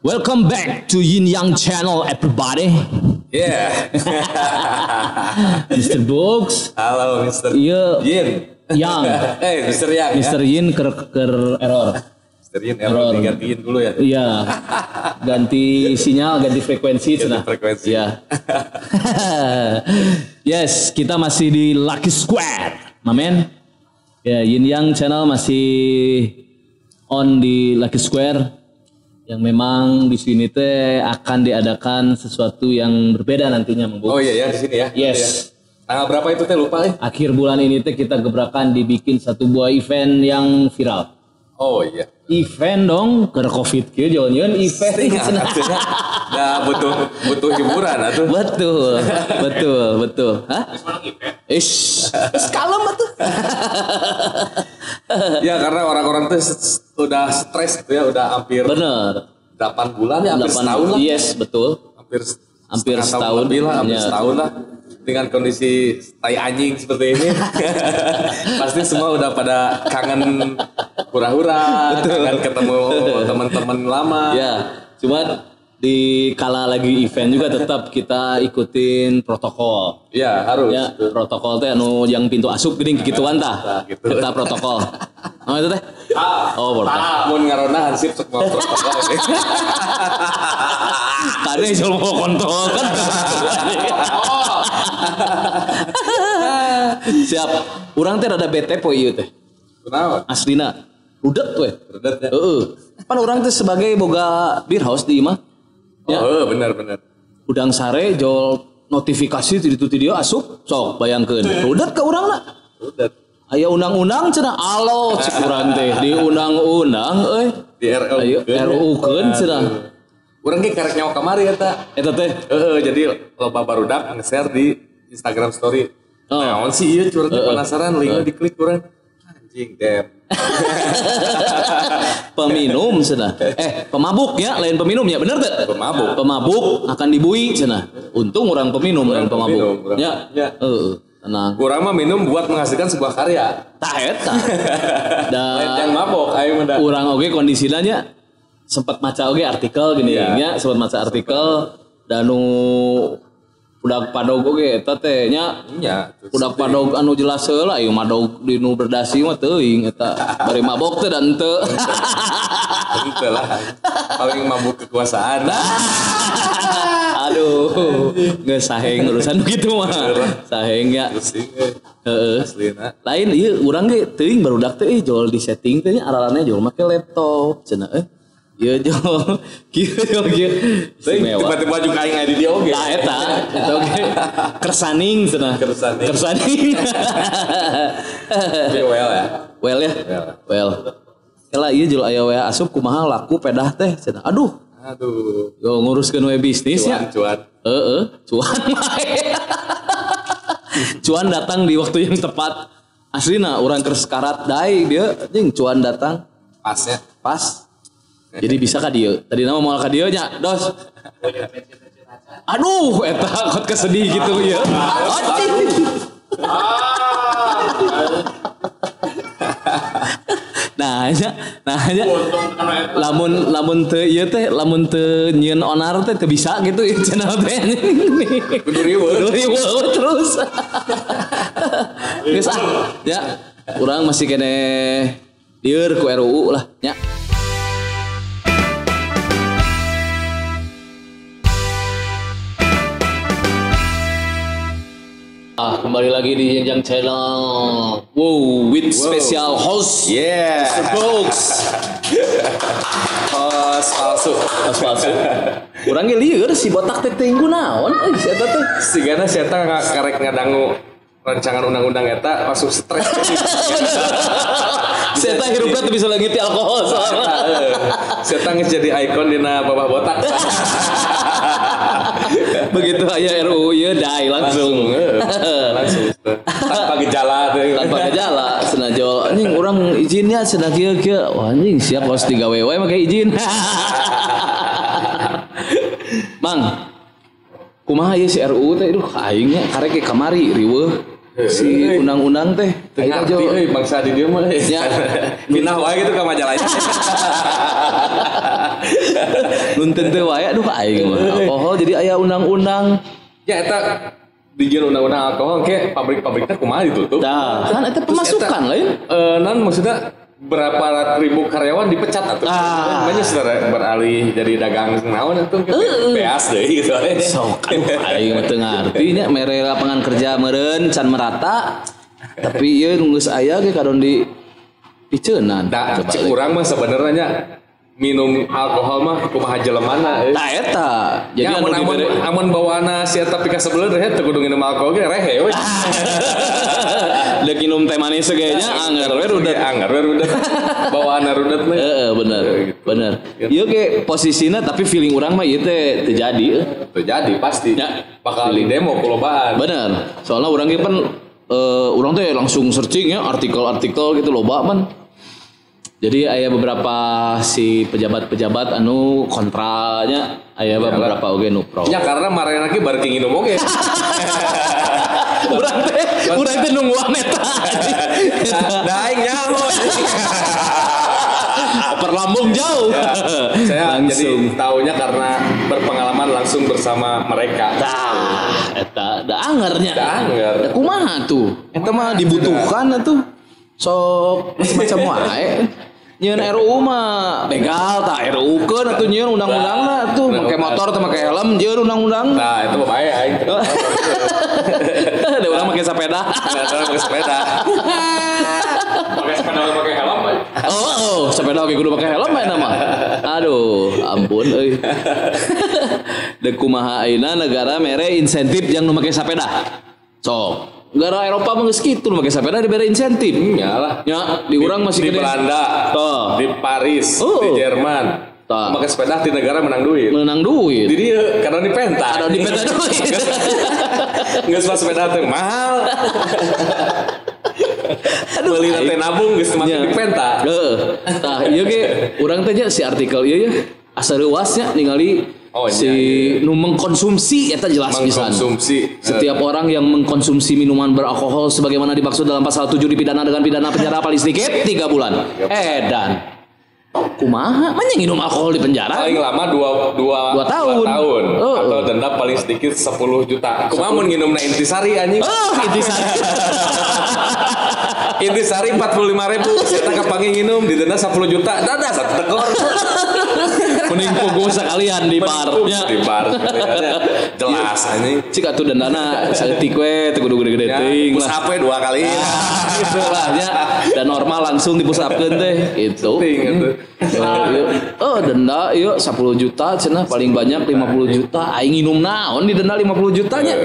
Welcome back to Yin Yang Channel, everybody. Yeah. Mr. Box. Halo, Mr. Iya. Yin. Yang. Mr. Yang. Mr. Yin ker error. Mr. Yin error digantiin dulu ya. Iya. Ganti sinyal, ganti frekuensi. Ganti frekuensi. Iya. Yes, kita masih di Lucky Square, mamen. Ya, Yin Yang Channel masih on di Lucky Square. Yang memang di sini teh akan diadakan sesuatu yang berbeda nantinya, Bang. Oh iya ya, di sini ya. Yes. Ya. Tanggal berapa itu teh lupa ya? Akhir bulan ini teh kita gebrakan dibikin satu buah event yang viral. Oh iya. Event dong, karena Covid kieu jalan-jalan event. Nah, butuh hiburan atuh. Betul. Hah? Ish. Kalem atuh. Ya karena orang-orang tuh udah stres gitu ya, udah hampir Bener. 8 bulan ya, hampir setahun lah. Yes, betul. Hampir setahun lebih lah, hampir setahun lah. Dengan kondisi tai anjing seperti ini, pasti semua udah pada kangen hura-hura, kangen ketemu teman-teman lama. Ya, cuman di kala lagi event juga tetap kita ikutin protokol. Iya, harus. Ya, protokol teh anu yang pintu asup geuning kikituan tah. Gitu. Kita protokol. Oh itu teh? Oh, protokol. Mun ngarona hansip sok mau protokol. Kade jual mau kontol kan. Siap. Urang teh rada bete poe ieu teh. Kunaon? Aslina. Rudet we. Rudet ya. Heeh. Pan urang teh sebagai boga beer house di imah. Ya. Oh, benar. Udang sare jual notifikasi ti ditu dia asup. Sok bayangkeun. Rudet ka urangna. Rudet. Aya undang-undang cenah alo cik urang teh di undang-undang euy. Di RU. Ayo RU keun cenah. Urang ge karek nyawa kamari eta. Eta teh. Jadi loba barudak nge-share di Instagram story. Oh. Naon sih ieu curhat penasaran linknya diklik urang. Anjing dem. Peminum cenah. Pemabuk ya, lain peminum ya, bener teh? Pemabuk. Pemabuk akan dibui cenah. Untung orang peminum lain pemabuk. Peminum, Ya. Ya. Tenang. Urang mah minum buat menghasilkan sebuah karya. Tah eta. Lain yang mabok ayo mah. Urang oge kondisina nya sempat maca oge artikel gini nya, sempat maca artikel dan budak padog oge eta teh nya. Nya. Budak padog anu jelas heula ieu madog di nu berdasi mah teuing eta. Bari mabok teh dan teu. Henteu lah. Paling mabuk kekuasaan. Aduh, nggak saheng urusan gitu mah. Saheng ya. Pusing. Heeh. Aslina. Lain ieu urang ge teuing barudak teh jual di setting teh nya aralana jual make laptop cenah ieu jual kieu. Tiba-tiba juga aing aya di dia oge. Tah eta oge. Kersaning cenah. Kersaning. Tapi well ya. Well ya. Well. Kala ieu jual aya we asup kumaha laku pedah teh cenah. Aduh. Yo nguruskeun we bisnis ya. Cuan. Cuan. Cuan datang di waktu yang tepat. Aslina urang keur sekarat dae dia jeung cuan datang Pas ya. pas. Jadi bisa ka dieu. Tadi nama moal ka dieu nya, Dos. Aduh, eta kot kesedih gitu ya. Nah, lamun teu ieu teh lamun teu nyieun onar teh teu bisa gitu ya channel teh. Kudu riweuh terus. Geus ya. Urang masih kene dieur ku RUU lah nya. Kembali lagi di Yin Yang Channel. Wow, with special host. Yeah. Mr. Box. Host palsu. Urang ge lieur si botak teh teuing kunaon euy si eta teh. Sigana si eta karek ngadangu rancangan undang-undang eta langsung stres. Si eta hirupna teu bisa leungit alkohol soalna. Si eta geus jadi ikon dina babah botak. Begitu aya RUU ieu dai langsung. Tanpa gejala teh. Tanpa gejala cenah jol anjing urang izinnya cenah kieu wah anjing siap harus digawe we make izin. Mang kumaha ieu si RUU teh aduh aing nya karek ke kamari riweuh si undang-undang teh tengah euy bangsa di dieu mah ya pindah wae gitu ka majalahnya nuntun teh wae aduh aing mah alkohol jadi aya undang-undang ya eta dijieun undang-undang alkohol ke pabrik-pabriknya kumaha ditutup kan eta pemasukan lain non maksudnya berapa ribu karyawan dipecat atuh. Banyak saudara beralih jadi dagang naon atuh beas deui gitu. Sok aing teu ngarti nya mere lapangan kerja meureun can merata. Tapi ieu geus aya ge kadon di piceunan. Da urang mah sebenarnya minum alkohol mah kumaha jelemana tah eta jadi ya, amun bawaana si eta pika sebeleur teh teu kudu nginum alkohol ge rehe we deuk nginum teh manis ge nya anggar we rudet bawaana rudet mah heeh bener ieu ge posisina tapi feeling urang mah ieu teh teu jadi pasti bakal di demo kulobaan bener soalnya urang ge pan urang teh langsung searching ya artikel-artikel gitu loba man. Jadi aya beberapa si pejabat-pejabat anu kontranya aya beberapa oge nu pro. Ya karena marena ge bar nginum oge. Urang teh nungguan eta. Da aing nyaho. Perlambung jauh. Ya, saya langsung. Jadi taunya karena berpengalaman langsung bersama mereka. Tah, eta da angernya. Da anger. Da kumaha tuh? Eta mah dibutuhkan atuh. Sok macam wae. Nyieun RUU mah begal tah RUU keun atuh nyieun undang-undangna atuh make motor teh make helm nyieun undang-undang. Nah, itu mah bae aing. Da urang make sepeda. Make sepeda. Make sepeda make helm. Oh, sepeda oge kudu make helm mah mah. Aduh, ampun euy. Deuk kumaha ayeuna negara mere insentif yang nu make sepeda. Sok negara Eropa mah geus kitu nu make sepeda dibere insentif. Nyalah. Nya di urang masih di Belanda, di Paris, di Jerman. Make sepeda di negara menang duit. Di dieu karena di penta. Ada di penta duit. Geus pas sepeda teh mahal. Beli teh nabung geus masih di penta. Heeh. Tah ieu ge urang teh nya si artikel ieu ya asa reuasnya ningali nu mengkonsumsi eta jelas pisan. Setiap orang yang mengkonsumsi minuman beralkohol sebagaimana dimaksud dalam pasal 7 dipidana dengan pidana penjara paling sedikit 3 bulan. Dan kumaha mah nginum alkohol di penjara? Paling lama 2 tahun. Atau denda paling sedikit 10 juta. Kumaha mun nginumna intisari anjing? Intisari 45.000 kita kapangi nginum didenda 10 juta. Dadah satu tekor. Mending pugu sekalian di barnya. Di bar. Jelas anjing. Cik atuh dendana saeutik we teu kudu gede-gede teuing lah. Push up 2 kali. Gitu lah nya. Dan normal langsung di push upkeun teh gitu. Denda ieu 10 juta cenah paling banyak 50 juta. Aing nginum naon di denda 50 juta nya.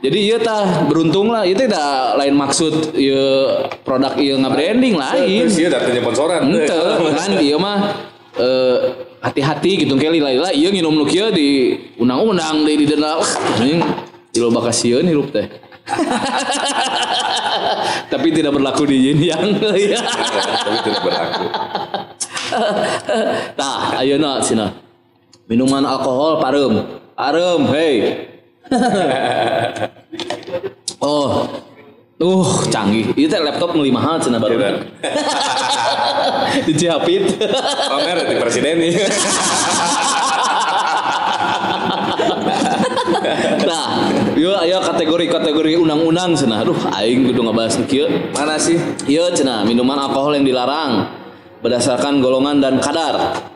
Jadi ieu tah beruntung lah ieu teh da lain maksud ieu produk ieu ngabranding lain. Terus ieu da teu sponsoran. Henteu kan ieu mah hati-hati gitu ke lila ieu nginum nu kieu di undang-undang di denda anjing diloba kasieun hirup teh. Tapi tidak berlaku di yin yang ya. Tapi tidak berlaku. Tah ayeuna cenah. Minuman alkohol pareum hei. Canggih. Itu teh laptop meuli mahal cenah baru. Di Cihapit. Pamer di presiden nih. Nah, ieu aya kategori undang-undang cenah. Aduh, aing kudu ngabahas kieu. Mana sih? Ieu cenah, minuman alkohol yang dilarang berdasarkan golongan dan kadar.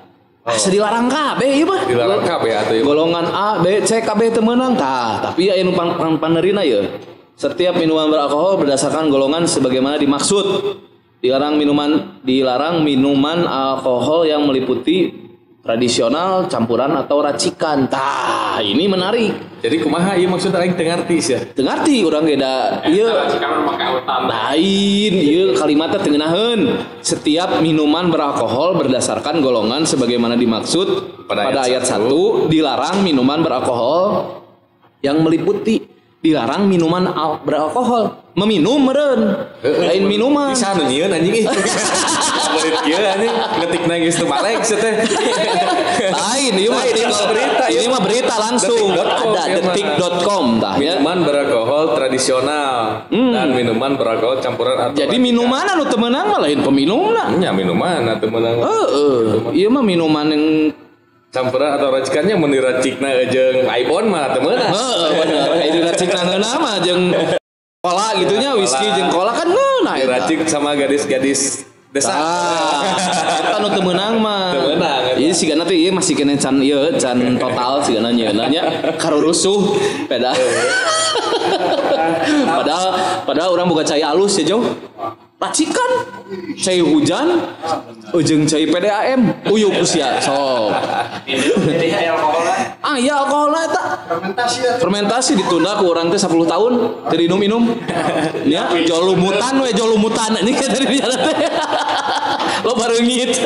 Asa dilarang kabeh ieu mah. Dilarang kabeh atuh ieu. Golongan A, B, C kabeh teu meunang tah, tapi aya nu panerina ieu. Setiap minuman beralkohol berdasarkan golongan sebagaimana dimaksud. Dilarang minuman alkohol yang meliputi tradisional, campuran atau racikan. Tah, ini menarik. Jadi kumaha ieu maksudna aing teu ngarti sia. Teu ngarti urang ge da ieu racikan make autan. Lain, ieu kalimatna teu ngeunaheun. Setiap minuman beralkohol berdasarkan golongan sebagaimana dimaksud pada ayat 1 dilarang minuman beralkohol yang meliputi dilarang minuman beralkohol. Meminum meureun. Lain minuman. Bisa nu nyieun anjing. Berit kieu anjing ngetik geus teu malek teh. Lain ieu mah berita. Ini mah berita langsung ada detik.com tah ya. Minuman beralkohol tradisional dan minuman beralkohol campuran atau jadi minuman anu teu meunang mah lain peminumna. nya minuman atuh meunang. Ieu mah minuman yang campuran atau racikannya mun diracikna jeung iPhone mah teu meunang. Bener. Diracikna ngeunah mah jeung kola gitunya whisky jeung kola kan ngeunah diracik sama gadis-gadis desa. Eta nu teu meunang mah. Teu meunang. Ieu sigana teh ieu masih kena can total sigana nyeuna nya karurusuh peda. Padahal orang buka cai alus ya jauh. Racikan cai hujan jeung cai PDAM uyuk usia sok. Ya alkohol eta fermentasi ditunda ku urang teh 10 tahun teu minum nya jolumutan ini kan dari dia teh lo bareungit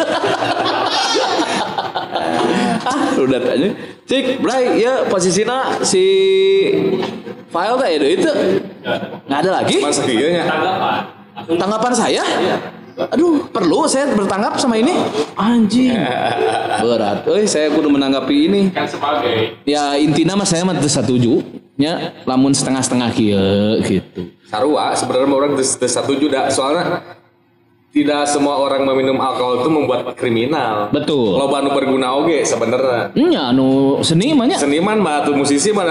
udah tanya cik bray ya posisina si file teh itu nggak ada lagi masa kieu nya tanggapan saya aduh perlu saya bertanggap sama ini anjing berat saya kudu menanggapi ini Kan sebagai ya intinya mah saya mah teu satuju nya lamun setengah-setengah kieu gitu sarua sebenarnya orang teu setuju da soalnya tidak semua orang meminum alkohol itu membuat kriminal. Betul. Loba anu berguna oge sebenarnya. nya anu seni mah nya Seniman mah atuh musisi mah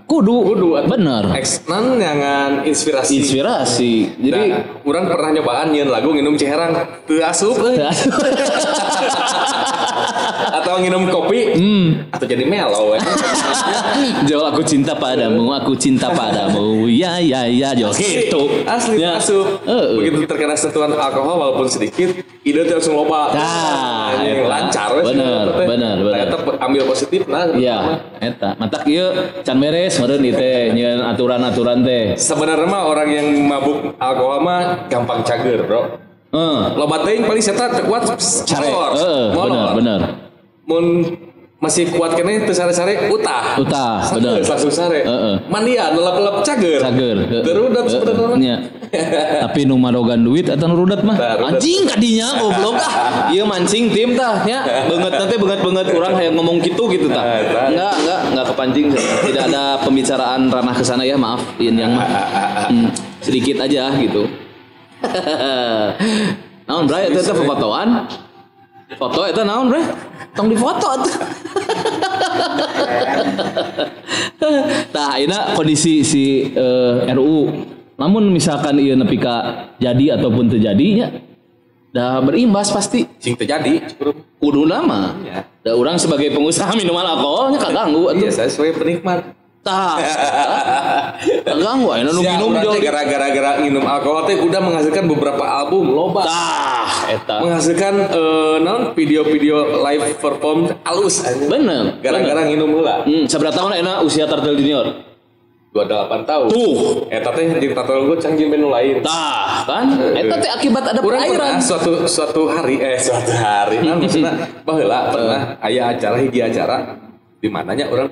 kudu bener eksnan nyangan inspirasi. Jadi orang pernah nyobaan nyeun lagu nginum ciherang teu asup atau nginum kopi atau jadi mellow Jo aku cinta padamu ya Jo gitu asli ya. asup begitu terkena sentuhan alkohol walaupun sedikit ide teh langsung loba lancar bener eta ambil positif nah iya eta matak ieu can beres meureun ieu teh nyeun aturan-aturan teh sebenarnya mah orang yang mabuk alkohol mah gampang cager bro loba teuing paling eta kuat sare bener mun masih kuat kene teu sare-sare utah bener langsung sare mandian lelep-lelep cager terudat sebenarnya tapi nu marogan duit eta nu rudat mah anjing kadinya goblok ieu mancing tim tah nya beungeut urang hayang ngomong gitu tah enggak kepancing tidak ada pembicaraan ranah kesana ya maaf yang mah sedikit aja gitu naon bray eta fotoan foto eta naon bray tong difoto atuh tah ayeuna kondisi si RUU namun misalkan ieu nepi ka jadi ataupun teu jadinya dah berimbas pasti sing terjadi kudu nama da urang sebagai pengusaha minuman alkoholnya kaganggu atuh iya saya sebagai penikmat tah kaganggu ayeuna nu minum jauh gara-gara minum alkohol teh udah menghasilkan beberapa album loba tah eta menghasilkan non video-video live perform alus bener gara-gara nginum heula sabaraha tahun ayeuna usia Turtle Junior 28 tahun tuh eta teh jeung tatul gue canggih menu lain tah kan eta teh akibat ada perairan suatu hari nah maksudna baheula pernah aya hiji acara di mananya orang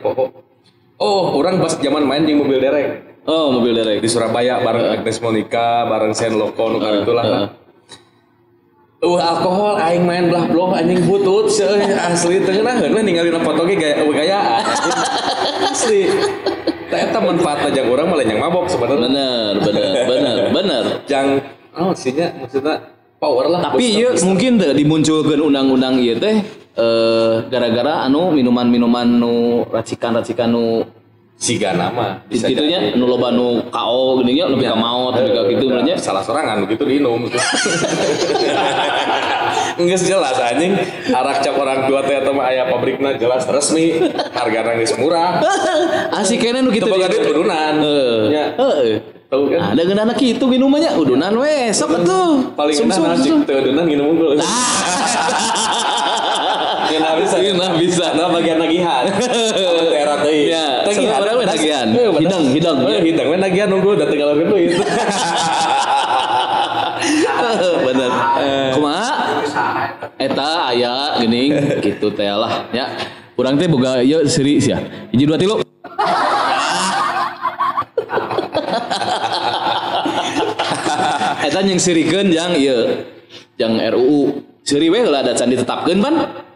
orang pas zaman main di mobil derek di Surabaya bareng Agnes Monica bareng Sen Loko nu itulah alkohol aing main belah blok anjing butut asli teu ngeunaheun we ningalina foto ge gaya asli eta manfaatna jeung urang malah yang mabok sebenarnya bener jang sinya maksudna power lah tapi ieu mungkin teh dimunculkeun undang-undang ieu teh gara-gara anu minuman-minuman nu racikan nu siga nama bisa gitunya nu loba nu KO geuning nya lebih ka maot lebih ka kitu nya salah sorangan begitu diinum geus jelas anjing arak cap orang tua teh atau aya pabrikna jelas resmi hargana geus murah asik kene nu kitu boga duit udunan nya tahu kan ada geunana kitu minumannya udunan we sok atuh paling enak cik teu udunan nginum unggul Nah bisa. Nah bagian nagihan. Era teh. Ya. Tagihan. Hidang. Hidang we nagihan nunggu da tinggal duit. Bener. Kumaha? Eta aya geuning kitu teh lah ya. Urang teh boga ieu seuri sia. 1 2 3. Eta yang sirikeun yang ieu Jang RUU seuri we heula da can ditetapkeun pan.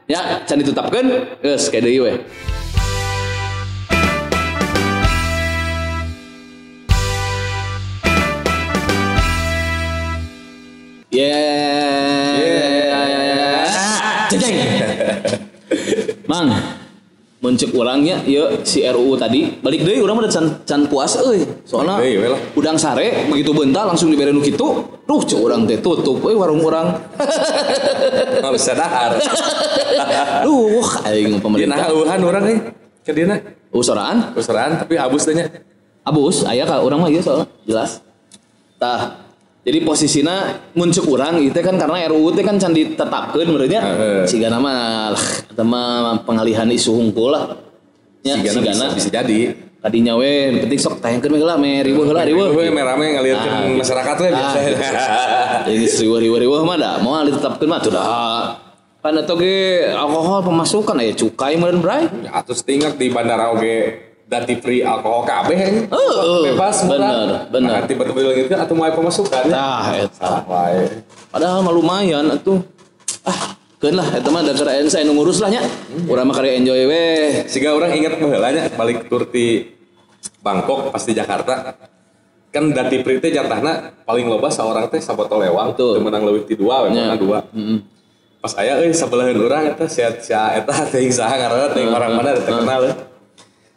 Ya, can ditetapkeun geus kayak deui we. Ceng. Mang, muncul orangnya, ya si RUU tadi balik deui urang mah can puas euy. Soalna udang sare begitu bentar langsung dibere nu kitu. Duh, ceu urang teh tutup euy warung urang. Harus sadar. Duh, aing pemerintah. Dina eueuhan urang euy. Ke dina. Usoraan tapi abus teh nya. Abus aya ka urang mah ieu soal jelas. Tah. Jadi posisinya muncul orang itu kan karena RUU itu kan can ditetapkeun menurutnya sigana mah eta mah pengalihan isu hungkul lah. Nya sigana bisa jadi. Kadinya we penting sok tayangkeun we heula me riweuh heula riweuh. We merame ngalirkeun masyarakat we biasa. Jadi riweuh mah da moal ditetapkeun mah tuh da. Pan eta ge alkohol pemasukan aya cukai meureun bray. Ya atuh tinggal di bandara oge dati free alkohol kabeh bebas murah. Bener. Nah, tiba-tiba gitu atau mulai pemasukan. Tah eta. Padahal mah lumayan atuh. Keun lah eta mah da keur saya nu ngurus lah nya. Urang mah karya enjoy we. Siga urang inget baheula nya balik tur ti Bangkok pas di Jakarta. Kan dati free teh jatahna paling loba saorang teh sabotol lewang teu meunang leuwih ti 2 we meunang 2. Pas aya euy sabelaheun urang eta sia eta teuing saha ngaranna teuing orang mana teu kenal.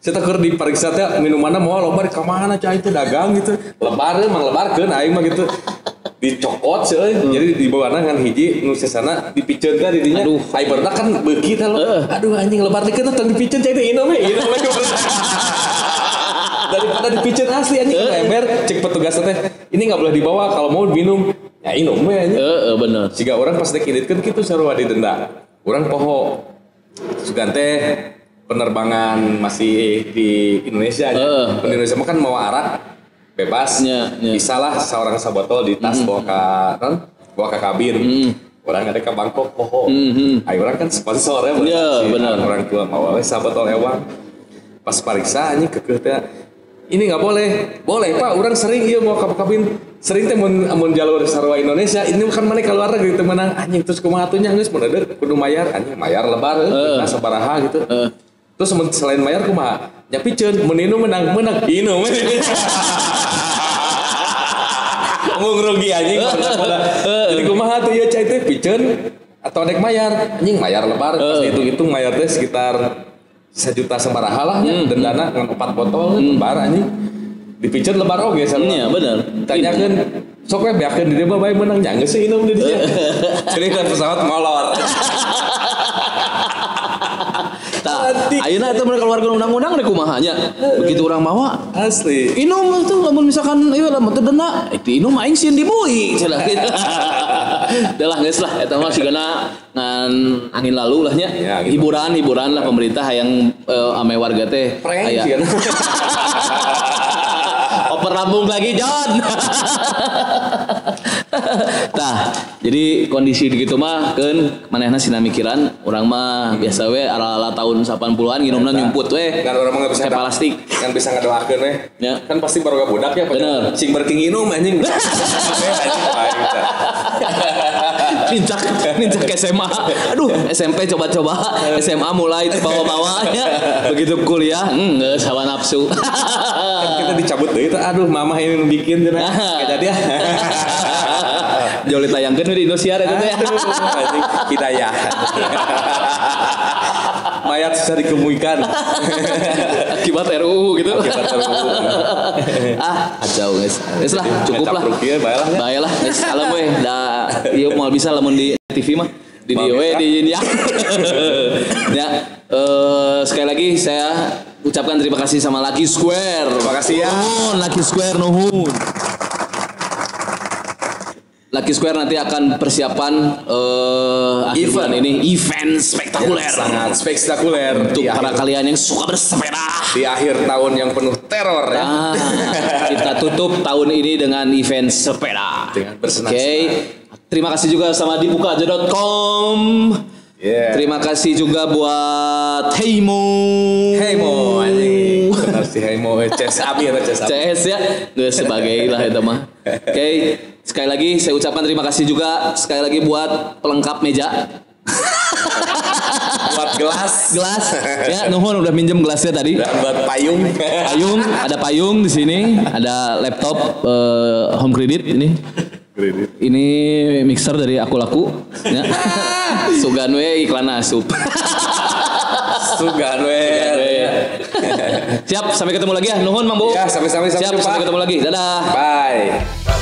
Saya keur diperiksa teh minumanna moal loba di ka mana cai teh dagang gitu. Lebar emang lebarkeun aing mah gitu. Dicokot seuy. Jadi dibawana ngan hiji nu sesana dipiceun ka di dinya. Aduh, fiberna kan beuki teh lo. Aduh anjing lebar dikeun tong dipiceun cai teh inom we. Daripada dipiceun asli anjing ember cek petugas teh. Ini enggak boleh dibawa kalau mau minum. Ya inom we anjing. Bener. Siga urang pas dek iditkeun kitu sarua didenda. Urang poho. Sugan teh penerbangan masih di Indonesia aja. Indonesia mah kan mau arak bebas. Bisa lah seorang sabotol di tas bawa ke kabin. Orang ada ke Bangkok poho. Ayo orang kan sponsor ya. Benar. Orang tua mau sabotol ewang. Pas pariksa anjing keukeuh teh. Ini enggak boleh. Boleh Pak, orang sering ieu mau ke kabin. Sering teh mun jalur sarua Indonesia ini kan mana keluar negeri teh menang anjing terus kumaha atuh nya geus mun kudu mayar anjing mayar lebar sabaraha gitu. Terus selain mayar kumaha? Nya piceun mun minum menang inum. Ngrugi anjing. Jadi kumaha tuh ya cai teh piceun atau dek mayar? Anjing mayar lebar pas dihitung-hitung mayar teh sekitar 1 juta sabaraha lah nya dendana ngan 4 botol lebar anjing. Dipiceun lebar oge sarua. Bener. Tanyakeun sok we beakeun di dieu bae menang nya geus inum di dieu. Jadi kan pesawat molor. Ayeuna eta mereka keluarga undang-undang rek kumaha nya. Begitu urang mawa asli. Inum tuh lamun misalkan ieu lamun teu denda, itu inum aing sieun dibuih cenah kitu. Da lah geus lah eta mah sigana ngan angin lalu lah nya. Hiburan lah pemerintah hayang ame warga teh aya. Oper lambung lagi John. Tah, jadi kondisi gitu mah keun manehna sina mikiran urang mah biasa we ala-ala tahun 80-an nginumna nyumput we. Kan urang mah enggak bisa plastik. Kan bisa ngadoakeun we. Ya. Kan pasti baru budak ya. Bener. Sing berking nginum anjing. Nincak ke SMA. Aduh, SMP coba-coba, SMA mulai bawa-bawanya. Begitu kuliah, geus hawa nafsu. Kan kita dicabut deui teh. Aduh, mama ini bikin cenah. Kayak dia. Joli tayangkeun di Indosiar eta teh. Hidayah. Mayat susah dikemuikan. Akibat RUU gitu. Acau guys. Geus lah, cukup lah. Baelah geus alam we. Da ieu moal bisa lamun di TV mah. Di dieu we di ya. Ya, sekali lagi saya ucapkan terima kasih sama Lucky Square. Terima kasih ya. Lucky Square nuhun. Lucky Square nanti akan persiapan event ini event spektakuler, sangat spektakuler untuk para kalian yang suka bersepeda di akhir tahun yang penuh teror ya. Kita tutup tahun ini dengan event sepeda dengan bersenang-senang. Oke. Terima kasih juga sama dibuka.com. Terima kasih juga buat Heimo anjing. Benar si Heimo CS Abi atau CS ya. Sebagai lah itu mah. Oke. sekali lagi saya ucapkan terima kasih juga sekali lagi buat pelengkap meja. Buat gelas ya, nuhun udah minjem gelasnya tadi. dan buat payung. Ada payung di sini, ada laptop home credit ini. Ini mixer dari Aku Laku. Ya. Sugan we iklan asup. Sugan we. Siap, sampai ketemu lagi ya. Nuhun Mang Bu. Ya, sampai Siap, jumpa. sampai ketemu lagi. Dadah. Bye.